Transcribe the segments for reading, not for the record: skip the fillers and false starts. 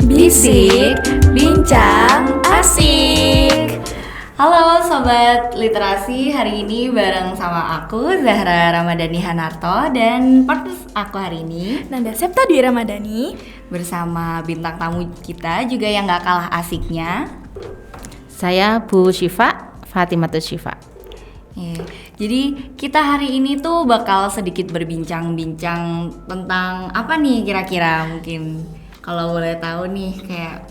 Bisik Bincang Asik. Halo Sobat Literasi, hari ini bareng sama aku Zahra Ramadhani Hanarto dan partner aku hari ini Nanda Septa Dwi Ramadhani, bersama bintang tamu kita juga yang gak kalah asiknya. Saya Bu Syifa, Fatimatus Syifa. Jadi kita hari ini tuh bakal sedikit berbincang-bincang tentang apa nih kira-kira, mungkin kalau boleh tahu nih, kayak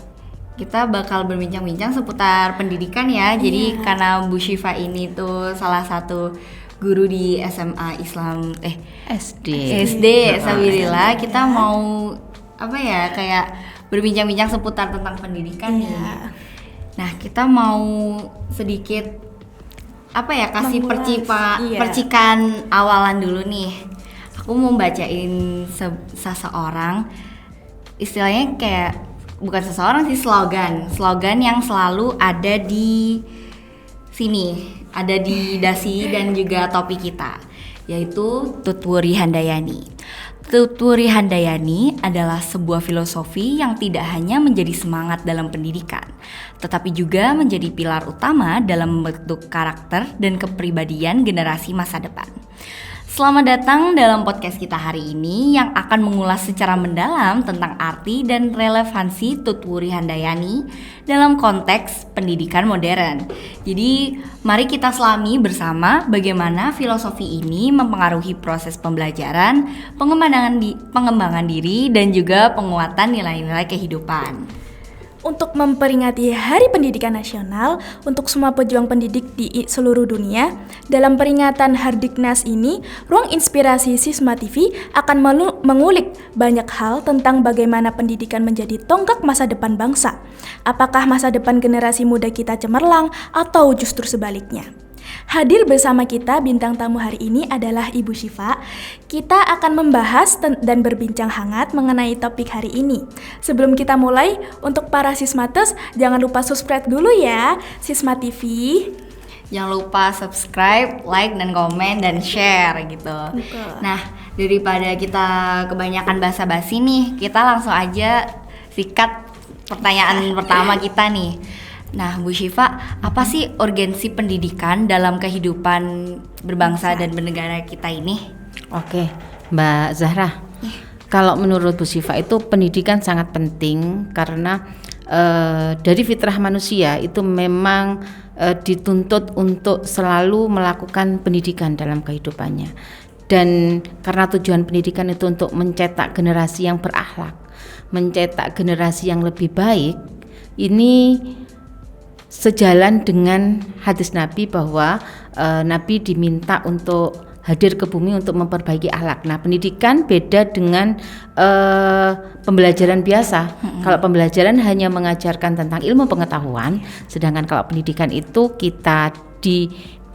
kita bakal berbincang-bincang seputar pendidikan ya. Jadi karena Bu Syifa ini tuh salah satu guru di SMA Islam SD Sabilillah, kita mau apa ya, kayak berbincang-bincang seputar tentang pendidikan nih. Nah, kita mau sedikit apa ya, kasih percikan awalan dulu nih. Aku mau bacain seseorang, istilahnya kayak bukan seseorang sih, slogan yang selalu ada di sini, ada di dasi dan juga topi kita, yaitu Tutwuri Handayani. Tutwuri Handayani adalah sebuah filosofi yang tidak hanya menjadi semangat dalam pendidikan, tetapi juga menjadi pilar utama dalam membentuk karakter dan kepribadian generasi masa depan. Selamat datang dalam podcast kita hari ini yang akan mengulas secara mendalam tentang arti dan relevansi Tutwuri Handayani dalam konteks pendidikan modern. Jadi, mari kita selami bersama bagaimana filosofi ini mempengaruhi proses pembelajaran, pengembangan diri, dan juga penguatan nilai-nilai kehidupan. untuk memperingati Hari Pendidikan Nasional untuk semua pejuang pendidik di seluruh dunia. Dalam peringatan Hardiknas ini, Ruang Inspirasi Sisma TV akan mengulik banyak hal tentang bagaimana pendidikan menjadi tonggak masa depan bangsa. Apakah masa depan generasi muda kita cemerlang atau justru sebaliknya? Hadir bersama kita bintang tamu hari ini adalah Ibu Syifa. Kita akan membahas dan berbincang hangat mengenai topik hari ini. Sebelum kita mulai, untuk para Sismates, jangan lupa subscribe dulu ya Sisma TV. Jangan lupa subscribe, like, dan komen, dan share gitu. Nah, daripada kita kebanyakan basa-basi nih, kita langsung aja sikat pertanyaan pertama kita nih. Nah, Bu Syifa, apa sih urgensi pendidikan dalam kehidupan berbangsa dan bernegara kita ini? Oke, Mbak Zahra. Kalau menurut Bu Syifa itu pendidikan sangat penting karena dari fitrah manusia itu memang dituntut untuk selalu melakukan pendidikan dalam kehidupannya. Dan karena tujuan pendidikan itu untuk mencetak generasi yang berakhlak, mencetak generasi yang lebih baik, ini sejalan dengan hadis Nabi bahwa Nabi diminta untuk hadir ke bumi untuk memperbaiki akhlak. Nah, pendidikan beda dengan pembelajaran biasa. Kalau pembelajaran hanya mengajarkan tentang ilmu pengetahuan, sedangkan kalau pendidikan itu kita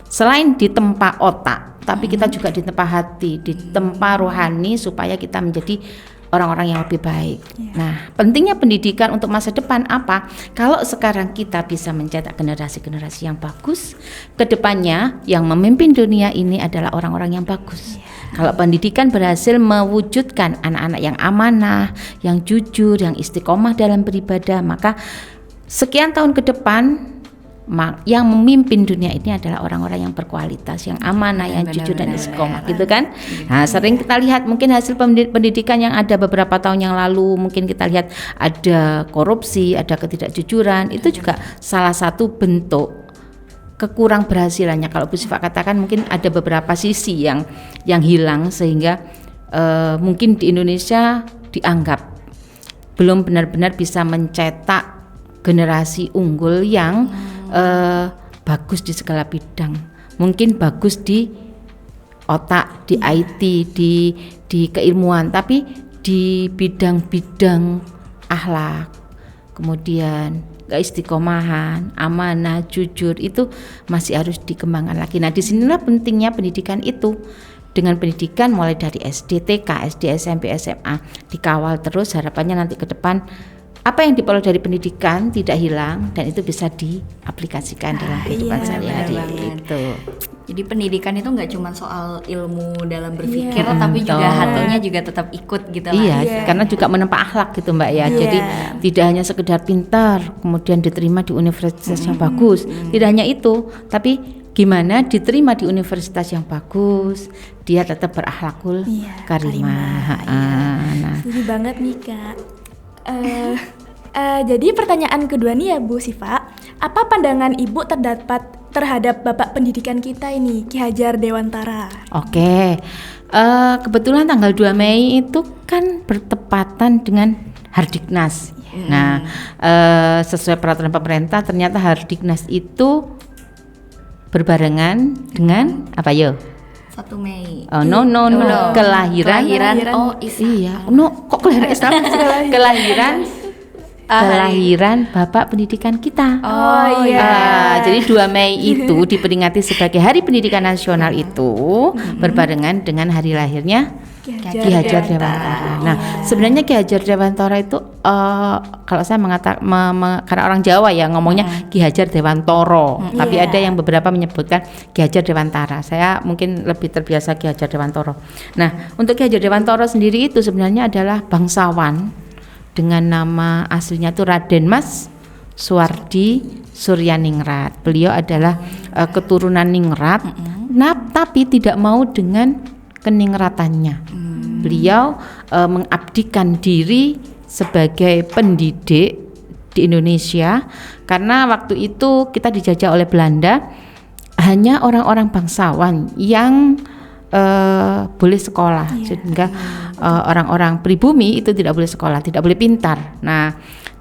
selain ditempa otak, tapi kita juga ditempa hati, ditempa rohani supaya kita menjadi orang-orang yang lebih baik. Nah, pentingnya pendidikan untuk masa depan apa? Kalau sekarang kita bisa mencetak generasi-generasi yang bagus, kedepannya yang memimpin dunia ini adalah orang-orang yang bagus. Kalau pendidikan berhasil mewujudkan anak-anak yang amanah, yang jujur, yang istiqomah dalam beribadah, maka sekian tahun ke depan yang memimpin dunia ini adalah orang-orang yang berkualitas, yang amanah, yang jujur dan istiqomah, gitu kan? Nah, sering kita lihat mungkin hasil pendidikan yang ada beberapa tahun yang lalu, mungkin kita lihat ada korupsi, ada ketidakjujuran, itu juga salah satu bentuk kekurang berhasilannya. Kalau Bu Syifa katakan mungkin ada beberapa sisi yang hilang sehingga mungkin di Indonesia dianggap belum benar-benar bisa mencetak generasi unggul yang bagus di segala bidang. Mungkin bagus di otak, di IT, di keilmuan, tapi di bidang-bidang akhlak, kemudian keistiqomahan, amanah, jujur, itu masih harus dikembangkan lagi. Nah, disinilah pentingnya pendidikan itu. Dengan pendidikan mulai dari SD, TK, SD, SMP, SMA dikawal terus, harapannya nanti ke depan apa yang diperoleh dari pendidikan tidak hilang dan itu bisa diaplikasikan dalam kehidupan sehari-hari itu. Jadi pendidikan itu nggak cuma soal ilmu dalam berpikir, Iya. tapi juga Betul. hatinya juga tetap ikut gitu lah. Iya, Iya. karena juga menempa akhlak gitu Mbak ya. Iya. Jadi tidak hanya sekedar pintar, kemudian diterima di universitas yang bagus. Tidak hanya itu, tapi gimana diterima di universitas yang bagus, dia tetap berakhlakul Iya, karimah. Nah, Setuju banget nih Kak. Jadi pertanyaan kedua nih ya Bu Siva, apa pandangan Ibu terhadap Bapak Pendidikan kita ini, Ki Hajar Dewantara? oke. Kebetulan tanggal 2 Mei itu kan bertepatan dengan Hardiknas. Nah, sesuai peraturan pemerintah ternyata Hardiknas itu berbarengan dengan apa yo? 1 Mei. Oh, no, kelahiran. Oh, Isa. Iya, no, kok kelahiran Islam? Kelahiran Bapak Pendidikan kita. Oh, iya. Jadi 2 Mei itu diperingati sebagai Hari Pendidikan Nasional itu berbarengan dengan hari lahirnya Ki Hajar Dewantara. Nah, sebenarnya Ki Hajar Dewantara itu kalau saya karena orang Jawa ya ngomongnya Ki Hajar Dewantoro, tapi ada yang beberapa menyebutkan Ki Hajar Dewantara. Saya mungkin lebih terbiasa Ki Hajar Dewantoro. Nah, untuk Ki Hajar Dewantara sendiri itu sebenarnya adalah bangsawan dengan nama aslinya itu Raden Mas Suwardi Suryaningrat. Beliau adalah keturunan Ningrat, tapi tidak mau dengan keningratannya. Beliau mengabdikan diri sebagai pendidik di Indonesia karena waktu itu kita dijajah oleh Belanda, hanya orang-orang bangsawan yang boleh sekolah, sehingga orang-orang pribumi itu tidak boleh sekolah, tidak boleh pintar. Nah,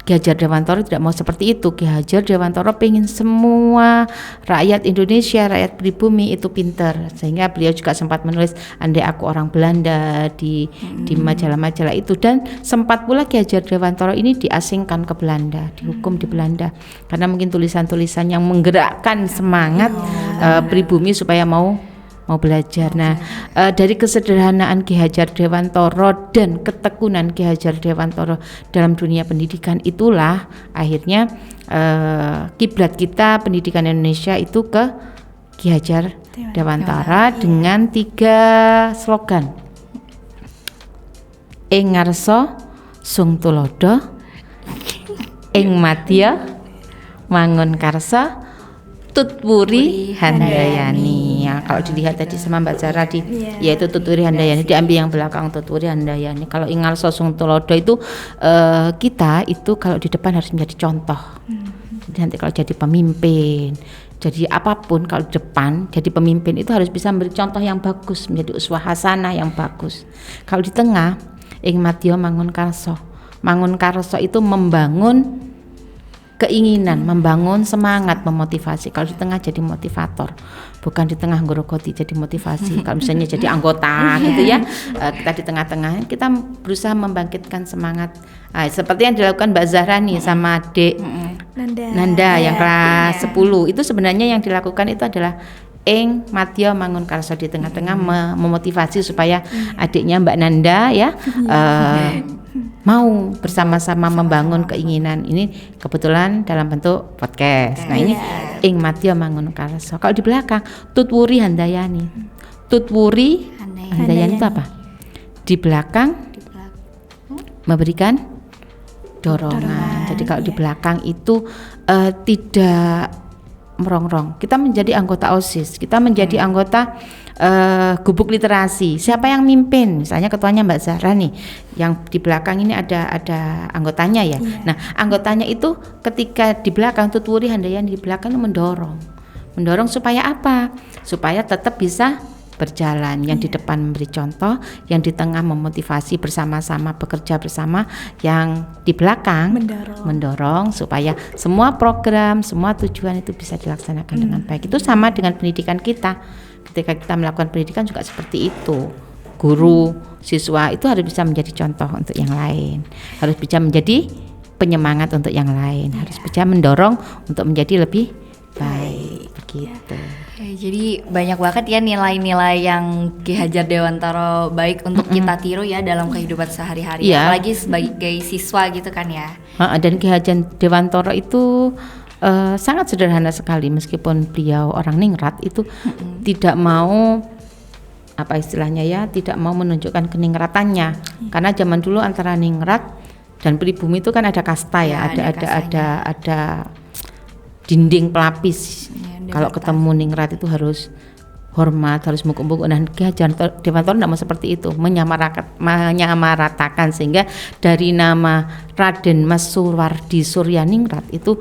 Ki Hajar Dewantara tidak mau seperti itu. Ki Hajar Dewantara pengen semua rakyat Indonesia, rakyat pribumi itu pintar, sehingga beliau juga sempat menulis andai aku orang Belanda di majalah-majalah itu, dan sempat pula Ki Hajar Dewantara ini diasingkan ke Belanda, dihukum di Belanda karena mungkin tulisan-tulisan yang menggerakkan semangat pribumi supaya mau belajar. Nah, dari kesederhanaan Ki Hajar Dewantara dan ketekunan Ki Hajar Dewantara dalam dunia pendidikan itulah akhirnya kiblat kita pendidikan Indonesia itu ke Ki Hajar Dewantara dengan 3 slogan. Ing ngarsa sung tulodo, ing madya mangun karsa, tutwuri handayani. Ya, kalau dilihat tadi sama Mbak Zara yaitu tutwuri handayani, diambil yang belakang tutwuri handayani. Kalau ingal sosung tulodo itu kita itu kalau di depan harus menjadi contoh. Jadi nanti kalau jadi pemimpin, jadi apapun kalau di depan jadi pemimpin itu harus bisa memberi contoh yang bagus, menjadi uswah hasanah yang bagus. Kalau di tengah ing madya mangun karso. Mangun karso itu membangun keinginan, membangun semangat, memotivasi. Kalau di tengah jadi motivator, bukan di tengah ngrogoti jadi motivasi. Kalau misalnya jadi anggota gitu ya, kita di tengah-tengah kita berusaha membangkitkan semangat. Seperti yang dilakukan Mbak Zahra nih sama adik Nanda yang kelas 10. Itu sebenarnya yang dilakukan itu adalah ing madya mangun karso, di tengah-tengah memotivasi supaya adiknya Mbak Nanda ya mau bersama-sama membangun keinginan ini, kebetulan dalam bentuk podcast. Nah, ini ing madya mangun karso. Kalau di belakang tutwuri handayani. Tutwuri handayani itu apa? Di belakang memberikan dorongan. Jadi kalau di belakang itu tidak merongrong. Kita menjadi anggota OSIS, kita menjadi anggota gubuk literasi. Siapa yang mimpin? Misalnya ketuanya Mbak Zahra nih, yang di belakang ini ada anggotanya ya. Nah, anggotanya itu ketika di belakang tutwuri handayani, di belakang itu mendorong supaya apa? Supaya tetap bisa berjalan. Yang di depan memberi contoh, yang di tengah memotivasi bersama-sama, bekerja bersama, yang di belakang mendorong supaya semua program, semua tujuan itu bisa dilaksanakan dengan baik. Itu sama dengan pendidikan kita. Ketika kita melakukan pendidikan juga seperti itu. Guru, siswa itu harus bisa menjadi contoh untuk yang lain, harus bisa menjadi penyemangat untuk yang lain, harus bisa mendorong untuk menjadi lebih baik, begitu. Jadi banyak banget ya nilai-nilai yang Ki Hajar Dewantara baik untuk kita tiru ya dalam kehidupan sehari-hari, apalagi sebagai siswa gitu kan ya. Dan Ki Hajar Dewantara itu sangat sederhana sekali, meskipun beliau orang ningrat itu tidak mau apa istilahnya ya, tidak mau menunjukkan keningratannya, karena zaman dulu antara ningrat dan pribumi itu kan ada kasta ya, ada dinding pelapis. Kalau ketemu ningrat itu harus hormat, harus mukuk-mukuk. Dan Ki Hajar Dewantara tidak mau seperti itu, menyamaratakan, sehingga dari nama Raden Mas Suwardi Suryaningrat itu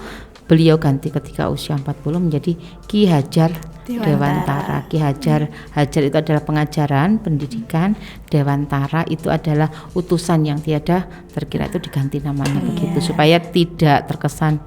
beliau ganti ketika usia 40 menjadi Ki Hajar Dewantara. Ki Hajar itu adalah pengajaran, pendidikan, Dewantara itu adalah utusan yang tiada terkira, itu diganti namanya begitu supaya tidak terkesan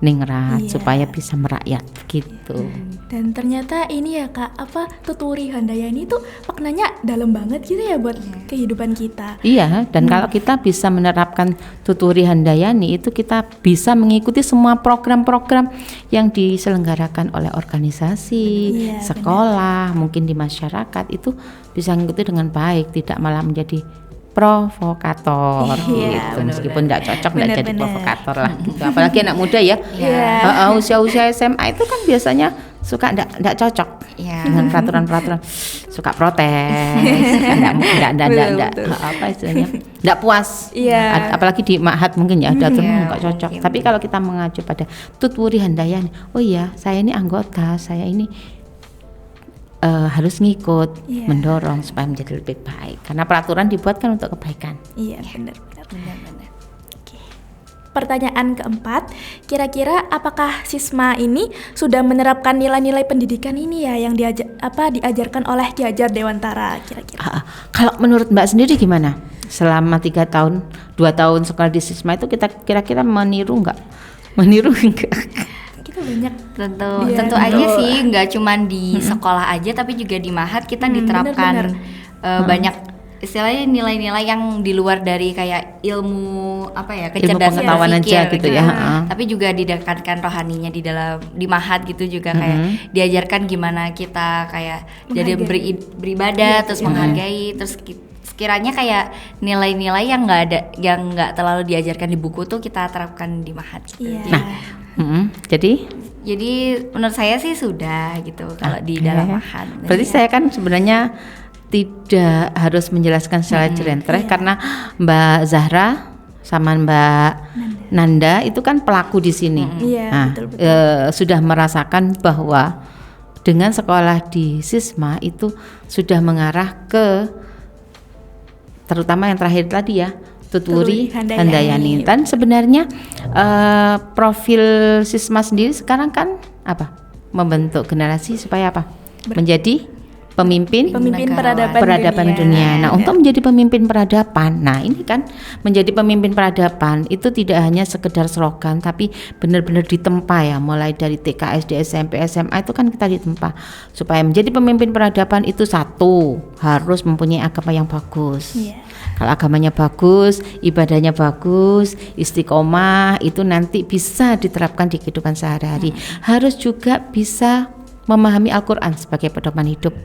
ningrat, supaya bisa merakyat gitu. Dan ternyata ini ya Kak, Tuturi Handayani itu maknanya dalam banget gitu ya buat kehidupan kita. Iya, dan kalau kita bisa menerapkan Tuturi Handayani itu kita bisa mengikuti semua program-program yang diselenggarakan oleh organisasi, sekolah, mungkin di masyarakat, itu bisa mengikuti dengan baik, tidak malah menjadi provokator gitu. Meskipun tidak cocok, tidak jadi provokator lah gitu. Apalagi anak muda ya, usia-usia SMA itu kan biasanya suka tidak cocok dengan peraturan-peraturan, suka protes, tidak apa istilahnya, tidak puas. Apalagi di ma'had mungkin ya ada nggak cocok. Tapi kalau kita mengacu pada Tuturi Handayani, oh iya saya ini anggota, saya ini harus ngikut, mendorong supaya menjadi lebih baik, karena peraturan dibuatkan untuk kebaikan. Iya, benar. Oke. Pertanyaan keempat, kira-kira apakah Sisma ini sudah menerapkan nilai-nilai pendidikan ini ya yang diajarkan oleh Ki Hajar Dewantara kira-kira? Kalau menurut Mbak sendiri gimana? Selama 3 tahun, 2 tahun sekolah di Sisma itu kita kira-kira meniru enggak? Banyak tentu aja sih, nggak cuman di sekolah aja tapi juga di ma'had kita diterapkan banyak istilahnya nilai-nilai yang di luar dari kayak ilmu kecerdasan pengetahuan berpikir aja gitu ya. Tapi juga didekatkan rohaninya di ma'had gitu juga, kayak diajarkan gimana kita kayak jadi beribadah, terus menghargai, terus sekiranya kayak nilai-nilai yang nggak terlalu diajarkan di buku tuh kita terapkan di ma'had gitu. Jadi menurut saya sih sudah gitu kalau di dalam ma'had. Berarti saya kan sebenarnya tidak harus menjelaskan secara jerentreh karena Mbak Zahra sama Mbak Nanda itu kan pelaku di sini. Betul. Sudah merasakan bahwa dengan sekolah di Sisma itu sudah mengarah ke, terutama yang terakhir tadi ya, Tuturi Handayani. Dan sebenarnya profil Sisma sendiri sekarang kan membentuk generasi supaya menjadi pemimpin peradaban dunia. Nah, untuk menjadi pemimpin peradaban, nah ini kan menjadi pemimpin peradaban itu tidak hanya sekedar slogan, tapi benar-benar ditempa ya, mulai dari TK, SD, SMP, SMA itu kan kita ditempa. Supaya menjadi pemimpin peradaban itu satu, harus mempunyai agama yang bagus. Kalau agamanya bagus, ibadahnya bagus, istiqomah, itu nanti bisa diterapkan di kehidupan sehari-hari. Harus juga bisa memahami Al-Quran sebagai pedoman hidup.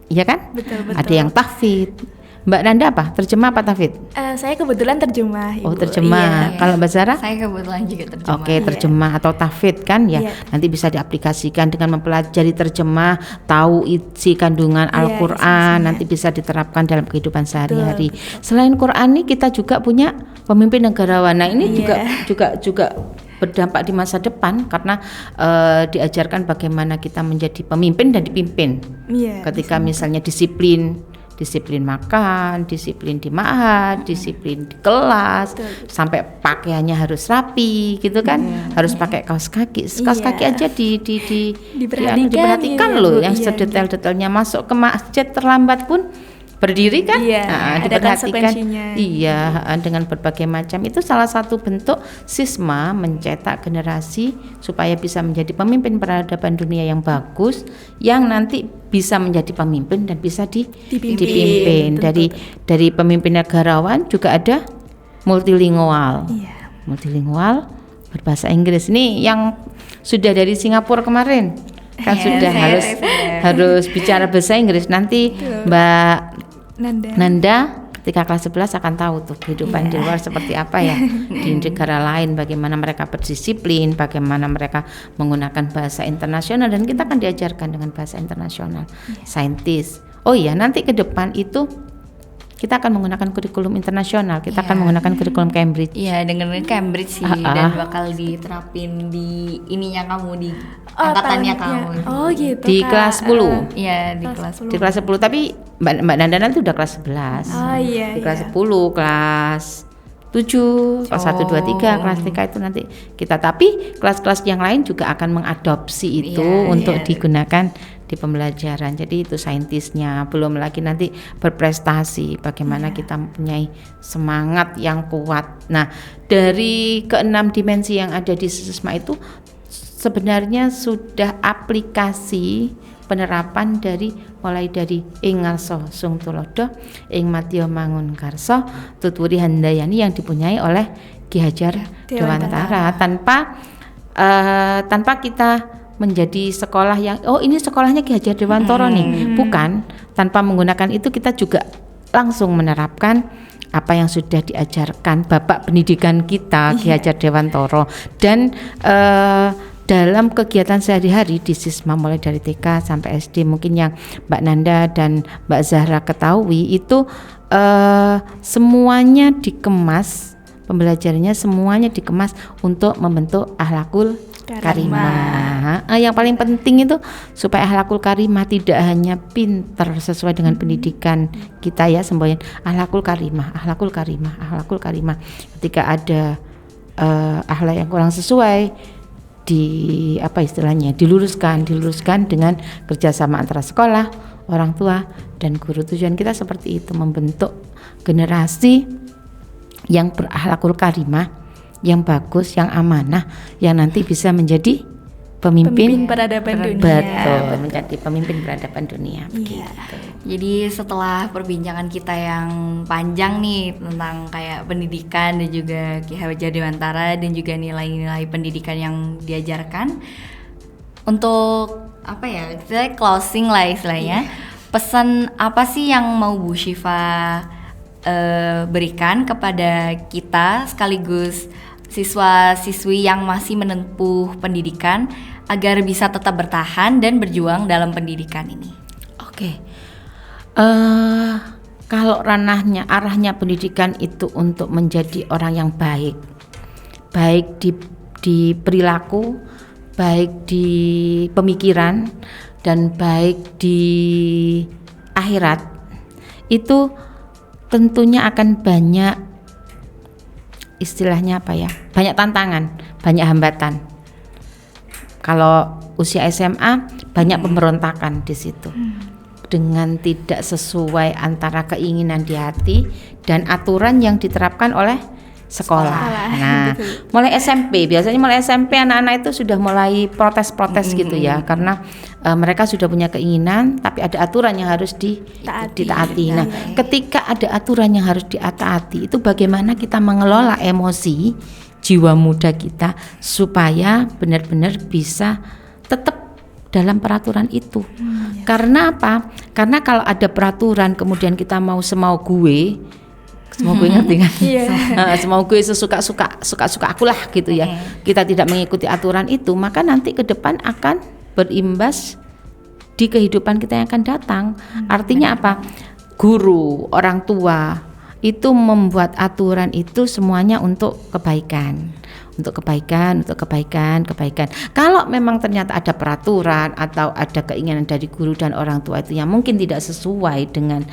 Iya kan? Betul. Ada yang tahfidz. Mbak Nanda apa? Terjemah apa tahfidz? Saya kebetulan terjemah, Ibu. Oh, terjemah. Kalau Mbak Zara? Saya kebetulan juga terjemah. Oke, terjemah atau tahfidz kan ya. Nanti bisa diaplikasikan dengan mempelajari terjemah, tahu isi kandungan Al-Qur'an, nanti bisa diterapkan dalam kehidupan sehari-hari. Selain Qur'an nih kita juga punya pemimpin negarawan. Nah, ini juga berdampak di masa depan karena diajarkan bagaimana kita menjadi pemimpin dan dipimpin. Ketika misalnya disiplin makan, disiplin di ma'had, disiplin di kelas, sampai pakaiannya harus rapi gitu kan, harus pakai kaos kaki aja diperhatikan loh, yang sedetail-detailnya, masuk ke masjid terlambat pun berdiri kan, diperhatikan, dengan berbagai macam. Itu salah satu bentuk Sisma mencetak generasi supaya bisa menjadi pemimpin peradaban dunia yang bagus, yang nanti bisa menjadi pemimpin dan bisa dipimpin. Dari pemimpin negarawan juga ada multilingual, berbahasa Inggris. Ini yang sudah dari Singapura kemarin kan sudah harus bicara bahasa Inggris. Nanti Mbak Nanda ketika kelas 11 akan tahu tuh kehidupan di luar seperti apa ya, di negara lain bagaimana mereka berdisiplin, bagaimana mereka menggunakan bahasa internasional, dan kita akan diajarkan dengan bahasa internasional, saintis. Oh iya, nanti ke depan itu kita akan menggunakan kurikulum internasional, kita akan menggunakan kurikulum Cambridge. Iya, dengerin Cambridge sih, dan bakal diterapin di ininya kamu, di angkatannya kamu. Oh gitu. Di Kak. kelas 10. Iya, di kelas 10. Di kelas 10, tapi Mbak Nanda nanti udah kelas 11. Oh iya. Di kelas 10, kelas 7, kelas 1, 2, 3, kelas 3 itu nanti kita, tapi kelas-kelas yang lain juga akan mengadopsi itu untuk digunakan di pembelajaran. Jadi itu saintisnya, belum lagi nanti berprestasi, bagaimana kita mempunyai semangat yang kuat. Nah, dari keenam dimensi yang ada di SISMA itu sebenarnya sudah aplikasi penerapan dari mulai dari ing ngarsa sung tulodo, ing madya mangun karsa, tuturi handayani yang dipunyai oleh Ki Hajar Dewantara, tanpa kita menjadi sekolah yang ini sekolahnya Ki Hajar Dewantara nih, bukan, tanpa menggunakan itu kita juga langsung menerapkan apa yang sudah diajarkan Bapak pendidikan kita Ki Hajar Dewantara, dan dalam kegiatan sehari-hari di SISMA mulai dari TK sampai SD, mungkin yang Mbak Nanda dan Mbak Zahra ketahui itu semuanya dikemas, pembelajarannya semuanya dikemas untuk membentuk akhlakul karimah. Yang paling penting itu supaya akhlakul karimah tidak hanya pinter sesuai dengan pendidikan kita ya, semboyan akhlakul karimah, akhlakul karimah, akhlakul karimah. Ketika ada akhlak yang kurang sesuai, diluruskan dengan kerjasama antara sekolah, orang tua, dan guru. Tujuan kita seperti itu, membentuk generasi yang berakhlakul karimah, yang bagus, yang amanah, yang nanti bisa menjadi pemimpin peradaban dunia. Betul, menjadi pemimpin peradaban dunia. Begitu. Jadi setelah perbincangan kita yang panjang nih tentang kayak pendidikan dan juga Ki Hajar Dewantara dan juga nilai-nilai pendidikan yang diajarkan, untuk apa ya, kita closing lah istilahnya. Pesan apa sih yang mau Bu Syifa berikan kepada kita sekaligus siswa-siswi yang masih menempuh pendidikan agar bisa tetap bertahan dan berjuang dalam pendidikan ini? Oke. Kalau arahnya pendidikan itu untuk menjadi orang yang baik di perilaku, baik di pemikiran, dan baik di akhirat, itu tentunya akan banyak, istilahnya apa ya, banyak tantangan, banyak hambatan. Kalau usia SMA banyak pemberontakan di situ, dengan tidak sesuai antara keinginan di hati dan aturan yang diterapkan oleh sekolah. Nah, mulai SMP, biasanya mulai SMP anak-anak itu sudah mulai protes-protes gitu ya, karena mereka sudah punya keinginan tapi ada aturan yang harus ditaati. Nah, ketika ada aturan yang harus ditaati, itu bagaimana kita mengelola emosi jiwa muda kita supaya benar-benar bisa tetap dalam peraturan itu. Karena apa? Karena kalau ada peraturan kemudian kita mau semau gue ngerti kan? Semau gue suka akulah gitu ya. Kita tidak mengikuti aturan itu, maka nanti ke depan akan berimbas di kehidupan kita yang akan datang. Artinya apa? Guru, orang tua itu membuat aturan itu semuanya untuk kebaikan. Untuk kebaikan. Kalau memang ternyata ada peraturan atau ada keinginan dari guru dan orang tua itu yang mungkin tidak sesuai dengan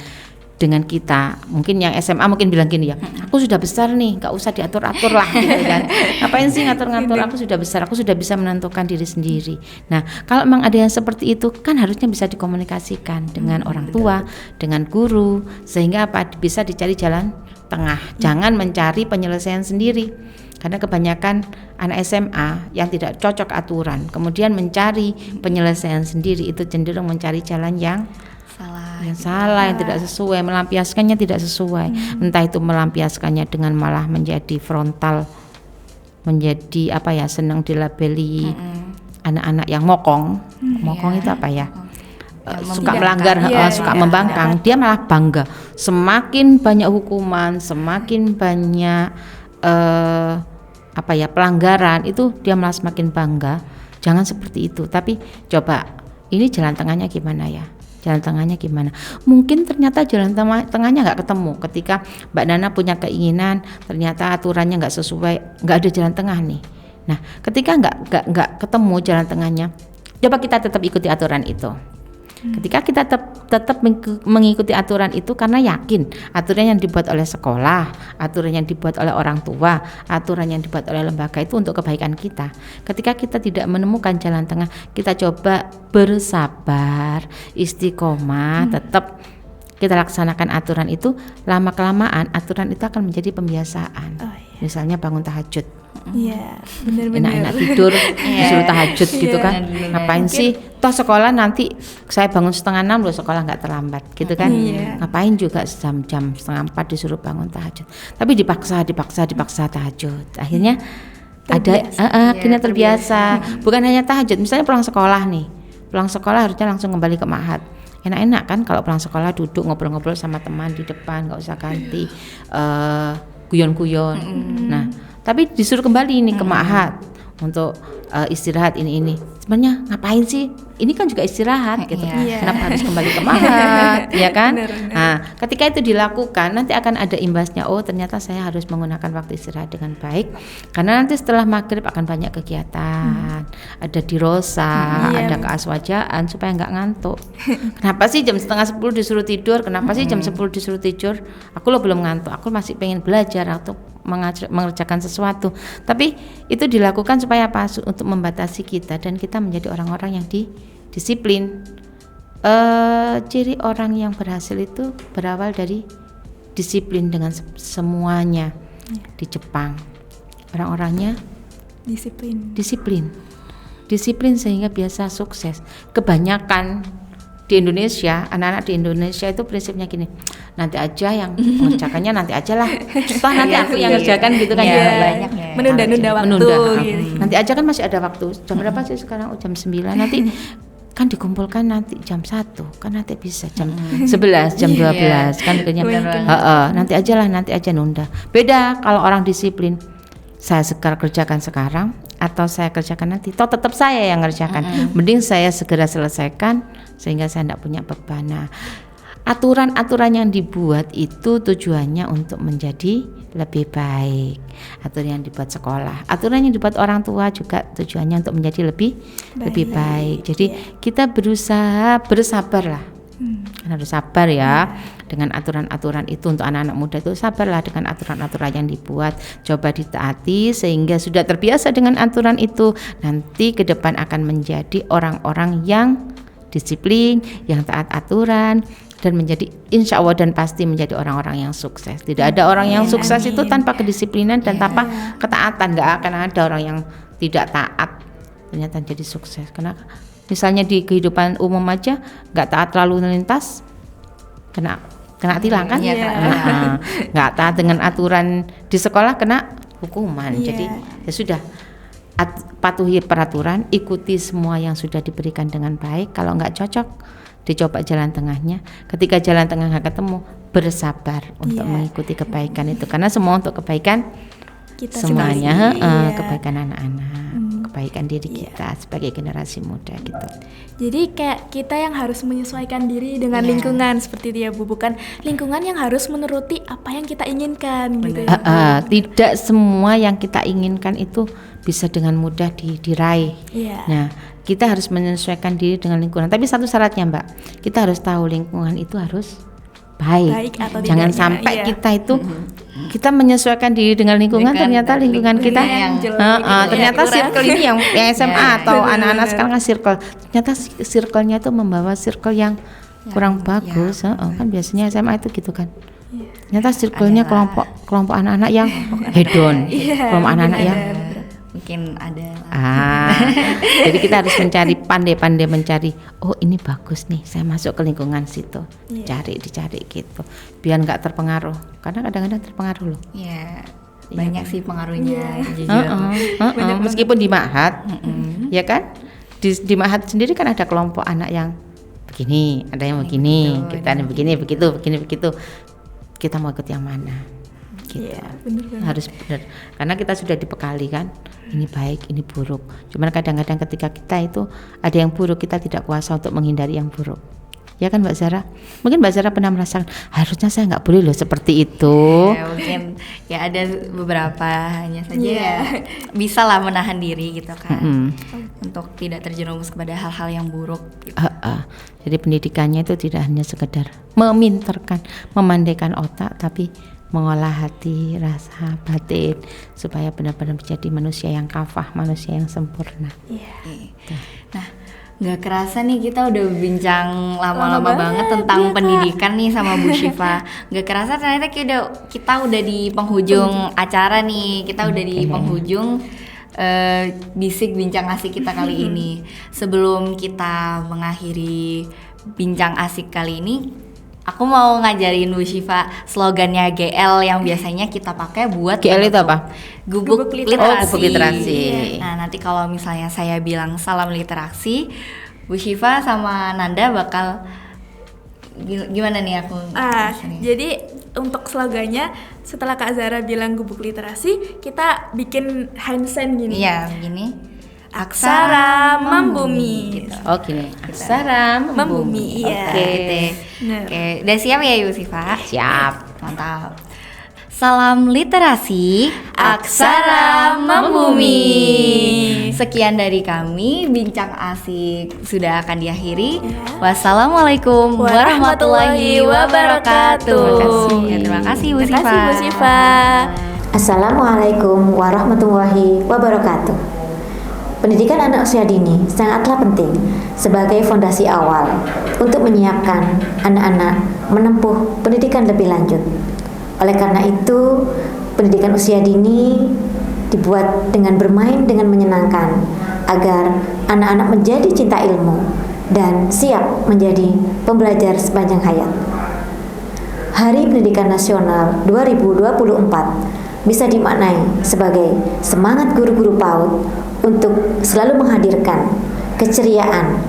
kita, mungkin yang SMA mungkin bilang gini ya, aku sudah besar nih, nggak usah diatur-atur lah gitu kan, ngapain sih ngatur-ngatur, aku sudah besar, aku sudah bisa menentukan diri sendiri. Nah, kalau memang ada yang seperti itu kan harusnya bisa dikomunikasikan dengan orang tua, dengan guru, sehingga apa, bisa dicari jalan tengah, jangan mencari penyelesaian sendiri. Karena kebanyakan anak SMA yang tidak cocok aturan, kemudian mencari penyelesaian sendiri, itu cenderung mencari jalan yang salah, yang tidak sesuai, melampiaskannya tidak sesuai. Entah itu melampiaskannya dengan malah menjadi frontal, menjadi apa ya, senang dilabeli anak-anak yang mokong. Mokong itu apa ya? suka tidak- melanggar, iya, suka iya, membangkang, dia malah bangga. Semakin banyak hukuman, semakin banyak pelanggaran, itu dia malah semakin bangga. Jangan seperti itu. Tapi coba, ini jalan tengahnya gimana ya? Jalan tengahnya gimana? Mungkin ternyata jalan tengahnya nggak ketemu. Ketika Mbak Nana punya keinginan, ternyata aturannya nggak sesuai, nggak ada jalan tengah nih. Nah, ketika nggak ketemu jalan tengahnya, coba kita tetap ikuti aturan itu. Ketika kita tetap mengikuti aturan itu karena yakin aturan yang dibuat oleh sekolah, aturan yang dibuat oleh orang tua, aturan yang dibuat oleh lembaga itu untuk kebaikan kita. Ketika kita tidak menemukan jalan tengah, kita coba bersabar, istiqomah, tetap kita laksanakan aturan itu. Lama-kelamaan aturan itu akan menjadi pembiasaan. Misalnya bangun tahajud. Iya, benar-benar. Enak-enak tidur disuruh tahajud gitu kan. Ngapain sih? Toh sekolah nanti saya bangun 5:30 loh, sekolah nggak terlambat gitu kan. Ngapain juga jam 3:30 disuruh bangun tahajud. Tapi dipaksa tahajud. Akhirnya akhirnya terbiasa. Bukan hanya tahajud, misalnya pulang sekolah nih. Pulang sekolah harusnya langsung kembali ke ma'had. Enak-enak kan kalau pulang sekolah duduk ngobrol-ngobrol sama teman di depan, nggak usah ganti guyon-guyon. Nah, tapi disuruh kembali nih ke ma'had untuk istirahat ini. Sebenarnya ngapain sih? Ini kan juga istirahat gitu. Kenapa harus kembali ke ma'had, ya kan? Nah, ketika itu dilakukan, nanti akan ada imbasnya. Oh, ternyata saya harus menggunakan waktu istirahat dengan baik. Karena nanti setelah maghrib akan banyak kegiatan. Ada dirosa, ada keaswajaan supaya nggak ngantuk. Kenapa sih jam 9:30 disuruh tidur? Kenapa sih jam 10 disuruh tidur? Aku loh belum ngantuk. Aku masih pengen belajar atau mengerjakan sesuatu. Tapi itu dilakukan supaya apa? Untuk membatasi kita dan kita menjadi orang-orang yang disiplin. Ciri orang yang berhasil itu berawal dari disiplin dengan semuanya. Di Jepang orang-orangnya disiplin sehingga biasa sukses. Kebanyakan di Indonesia, anak-anak di Indonesia itu prinsipnya gini, nanti aja yang mengerjakannya, nanti aja lah, toh nanti aku yang ngerjakan gitu kan. Banyak ya. Menunda-nunda waktu gitu. Nanti aja kan masih ada waktu. Jam berapa sih sekarang? Jam 9. Nanti kan dikumpulkan nanti jam 1, kan nanti bisa jam 11, jam 12 kan akhirnya. Nanti aja nunda. Beda kalau orang disiplin. Saya kerjakan sekarang atau saya kerjakan nanti, toh tetap saya yang ngerjakan. Mending saya segera selesaikan sehingga saya tidak punya beban. Nah, aturan-aturan yang dibuat itu tujuannya untuk menjadi lebih baik. Aturan yang dibuat sekolah, aturan yang dibuat orang tua juga tujuannya untuk menjadi lebih baik. Jadi kita berusaha bersabarlah. Harus sabar ya dengan aturan-aturan itu. Untuk anak-anak muda itu sabarlah dengan aturan-aturan yang dibuat, coba ditaati sehingga sudah terbiasa dengan aturan itu. Nanti ke depan akan menjadi orang-orang yang disiplin, yang taat aturan, dan menjadi insya Allah dan pasti menjadi orang-orang yang sukses. Tidak ada orang yang sukses itu tanpa kedisiplinan dan tanpa ketaatan. Nggak akan ada orang yang tidak taat ternyata jadi sukses. Karena misalnya di kehidupan umum aja nggak taat lalu lintas, kena tilang kan? Nggak taat dengan aturan di sekolah kena hukuman. Jadi ya sudah, patuhi peraturan, ikuti semua yang sudah diberikan dengan baik. Kalau nggak cocok, dicoba jalan tengahnya. Ketika jalan tengah nggak ketemu, bersabar untuk mengikuti kebaikan itu. Karena semua untuk kebaikan kita semuanya, kebaikan anak-anak, kebaikan diri kita sebagai generasi muda gitu. Jadi kayak kita yang harus menyesuaikan diri dengan lingkungan seperti itu ya Bu, bukan lingkungan yang harus menuruti apa yang kita inginkan gitu ya. Tidak semua yang kita inginkan itu bisa dengan mudah diraih. Nah, kita harus menyesuaikan diri dengan lingkungan. Tapi satu syaratnya Mbak, kita harus tahu lingkungan itu harus baik atau jangan sampai kita itu kita menyesuaikan diri dengan lingkungan, ternyata lingkungan kita ternyata circle ini yang SMA atau anak-anak sekarang kan circle, ternyata circle-nya itu membawa circle yang kurang bagus. Kan biasanya SMA itu gitu kan. Ternyata circle-nya kelompok anak-anak yang hedon, kelompok anak-anak yang mungkin ada. Jadi kita harus pandai-pandai mencari. Oh ini bagus nih, saya masuk ke lingkungan situ. Dicari gitu, biar nggak terpengaruh. Karena kadang-kadang terpengaruh loh. Banyak sih pengaruhnya. Meskipun di ma'had, ya kan? Di ma'had sendiri kan ada kelompok anak yang begini, ada yang begini, kita ada begini, begitu. Kita mau ikut yang mana? Gitu. Iya, bener banget. Harus benar. Karena kita sudah dibekali kan, ini baik, ini buruk. Cuman kadang-kadang ketika kita itu ada yang buruk, kita tidak kuasa untuk menghindari yang buruk. Ya kan Mbak Zara? Mungkin Mbak Zara pernah merasakan harusnya saya nggak boleh loh seperti itu. Ya, mungkin ya ada beberapa hanya saja Iya. ya bisa lah menahan diri gitu kan. Mm-mm. Untuk tidak terjerumus kepada hal-hal yang buruk gitu. Jadi pendidikannya itu tidak hanya sekedar meminterkan, memandaikan otak, tapi mengolah hati, rasa, batin supaya benar-benar menjadi manusia yang kafah, manusia yang sempurna. Iya. Nah, nggak kerasa nih kita udah bincang lama-lama Lama banget banget, tentang iya, Kak. pendidikan nih sama Bu Syifa. Nggak kerasa ternyata kita udah di penghujung acara nih. Kita udah di penghujung bisik bincang asik kita kali ini. Sebelum kita mengakhiri bincang asik kali ini, aku mau ngajarin Bu Syifa slogannya GL yang biasanya kita pakai buat GL itu menutup apa? Gubuk Gubuk literasi. Oh, gubuk literasi. Nah, nanti kalau misalnya saya bilang salam literasi, Bu Syifa sama Nanda bakal gimana nih aku? sini? Jadi untuk slogannya setelah Kak Zara bilang gubuk literasi, kita bikin handstand gini. Iya, begini. Aksara membumi. Gitu. Oh gini, aksara Membumi, iya. Oke. Bener. Oke, udah siap ya Bu Syifa? Siap. Mantap. Salam literasi, Aksara membumi. Sekian dari kami, bincang asik sudah akan diakhiri. Wassalamualaikum warahmatullahi wabarakatuh. Terima kasih Bu Terima Syifa. kasih Bu Syifa. Assalamualaikum warahmatullahi wabarakatuh. Pendidikan anak usia dini sangatlah penting sebagai fondasi awal untuk menyiapkan anak-anak menempuh pendidikan lebih lanjut. Oleh karena itu, pendidikan usia dini dibuat dengan bermain dengan menyenangkan agar anak-anak menjadi cinta ilmu dan siap menjadi pembelajar sepanjang hayat. Hari Pendidikan Nasional 2024 bisa dimaknai sebagai semangat guru-guru PAUD untuk selalu menghadirkan keceriaan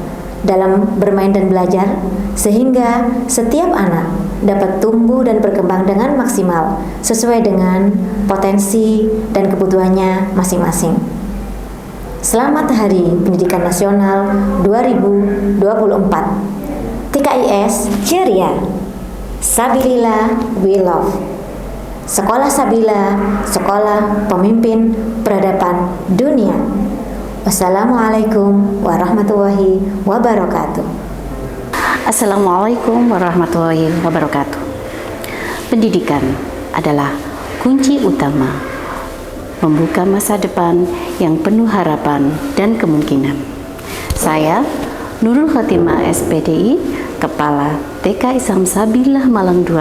dalam bermain dan belajar sehingga setiap anak dapat tumbuh dan berkembang dengan maksimal sesuai dengan potensi dan kebutuhannya masing-masing. Selamat Hari Pendidikan Nasional 2024. TKIS ceria. Sabilillah we love. Sekolah Sabila, sekolah pemimpin peradaban dunia. Wassalamualaikum warahmatullahi wabarakatuh. Assalamualaikum warahmatullahi wabarakatuh. Pendidikan adalah kunci utama membuka masa depan yang penuh harapan dan kemungkinan. Saya, Nurul Khotimah SPDI, Kepala TK Islam Sabillah Malang II,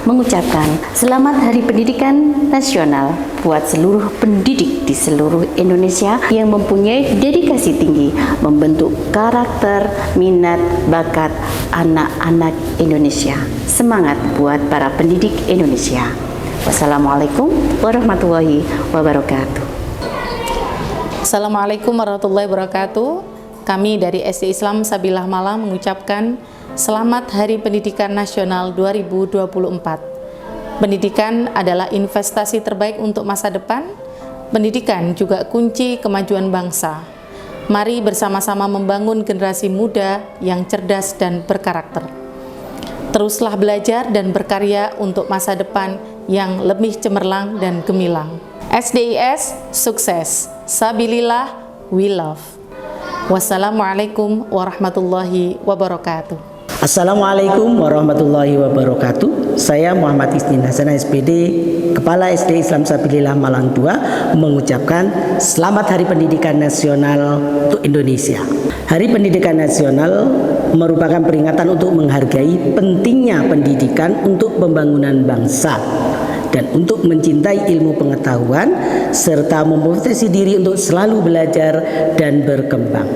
mengucapkan Selamat Hari Pendidikan Nasional buat seluruh pendidik di seluruh Indonesia yang mempunyai dedikasi tinggi membentuk karakter, minat, bakat anak-anak Indonesia. Semangat buat para pendidik Indonesia. Wassalamualaikum warahmatullahi wabarakatuh. Assalamualaikum warahmatullahi wabarakatuh. Kami dari SD Islam Sabillah Malang mengucapkan Selamat Hari Pendidikan Nasional 2024. Pendidikan adalah investasi terbaik untuk masa depan. Pendidikan juga kunci kemajuan bangsa. Mari bersama-sama membangun generasi muda yang cerdas dan berkarakter. Teruslah belajar dan berkarya untuk masa depan yang lebih cemerlang dan gemilang. SDIS sukses. Sabilillah we love. Wassalamualaikum warahmatullahi wabarakatuh. Assalamualaikum warahmatullahi wabarakatuh. Saya Muhammad Isnin Hasan SPD, Kepala SD Islam Sabilillah Malang II, mengucapkan Selamat Hari Pendidikan Nasional untuk Indonesia. Hari Pendidikan Nasional merupakan peringatan untuk menghargai pentingnya pendidikan untuk pembangunan bangsa dan untuk mencintai ilmu pengetahuan serta memposisi diri untuk selalu belajar dan berkembang.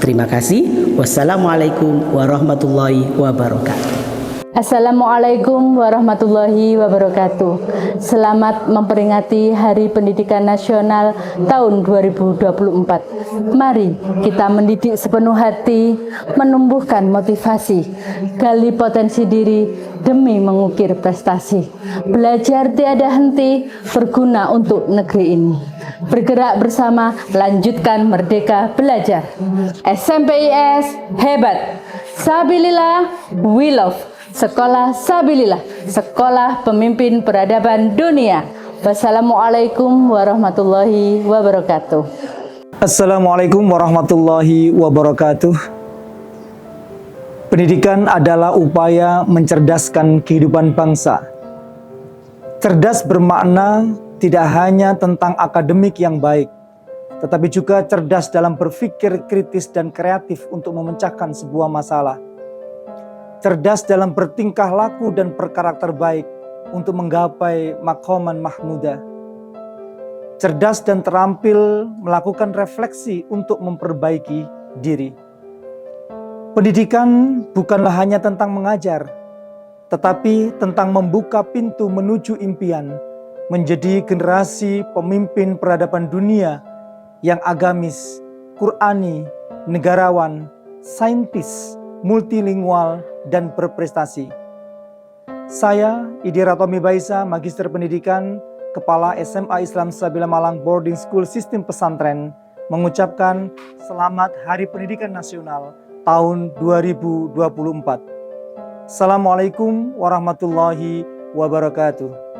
Terima kasih. Wassalamualaikum warahmatullahi wabarakatuh. Assalamualaikum warahmatullahi wabarakatuh. Selamat memperingati Hari Pendidikan Nasional tahun 2024. Mari kita mendidik sepenuh hati, menumbuhkan motivasi, gali potensi diri demi mengukir prestasi. Belajar tiada henti, berguna untuk negeri ini. Bergerak bersama, lanjutkan merdeka belajar. SMPIS hebat. Sabilillah, we love. Sekolah Sabilillah, sekolah pemimpin peradaban dunia. Wassalamualaikum warahmatullahi wabarakatuh. Assalamualaikum warahmatullahi wabarakatuh. Pendidikan adalah upaya mencerdaskan kehidupan bangsa. Cerdas bermakna tidak hanya tentang akademik yang baik, tetapi juga cerdas dalam berpikir kritis dan kreatif untuk memecahkan sebuah masalah. Cerdas dalam bertingkah laku dan berkarakter baik untuk menggapai maqaman mahmudah. Cerdas dan terampil melakukan refleksi untuk memperbaiki diri. Pendidikan bukanlah hanya tentang mengajar, tetapi tentang membuka pintu menuju impian, menjadi generasi pemimpin peradaban dunia yang agamis, Qur'ani, negarawan, saintis, multilingual, dan berprestasi. Saya, Idira Tommy Baisa, Magister Pendidikan, Kepala SMA Islam Sabilah Malang Boarding School Sistem Pesantren, mengucapkan Selamat Hari Pendidikan Nasional tahun 2024. Assalamualaikum warahmatullahi wabarakatuh.